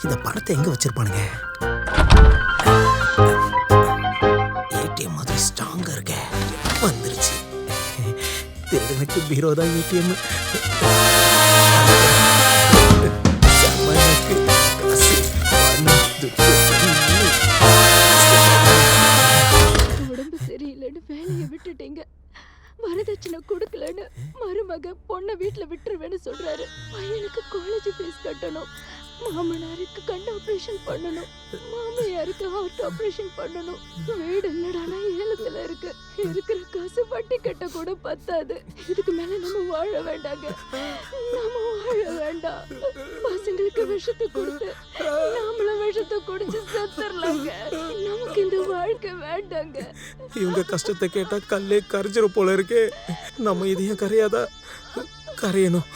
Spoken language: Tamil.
இந்த பணத்தை எங்க வச்சிருப்பானுங்க? ஏடிஎம் மாதிரி ஸ்ட்ராங்கா இருக்க வந்துருச்சு. திருடனுக்கு பீரோ தான் ஏடிஎம். உடம்பு சரியில்லைன்னு வேலையை விட்டுட்டீங்க. வரதட்சணை கொடுக்கலன்னு மருமக பொண்ணை வீட்டுல விட்டுருவேன்னு சொல்றாரு. பையனுக்கு காலேஜ் ஃபீஸ் கட்டணும், மாமனாருக்கு கண் ஆபரேஷன் பண்ணணும், மாமியாருக்கு ஹார்ட் ஆபரேஷன் பண்ணணும். வீடு என்னடானா ஏலத்துல இருக்கு. இருக்கிற காசு வட்டி கட்ட கூட பத்தாது. இதுக்கு மேல நம்ம வாழ வேண்டாங்க, நம்ம வாழ வேண்டாம். பசங்களுக்கு விஷத்தை கொடுத்து நாமளும் விஷத்தை குடிச்சு செத்துறலாங்க. நமக்கு இந்த வாழ்க்கை வேண்டாங்க. இவங்க கஷ்டத்தை கேட்டா கல்லே கரைஞ்சிரும் போல இருக்கே. நம்ம இதையும் கரையாதா? கரையணும்.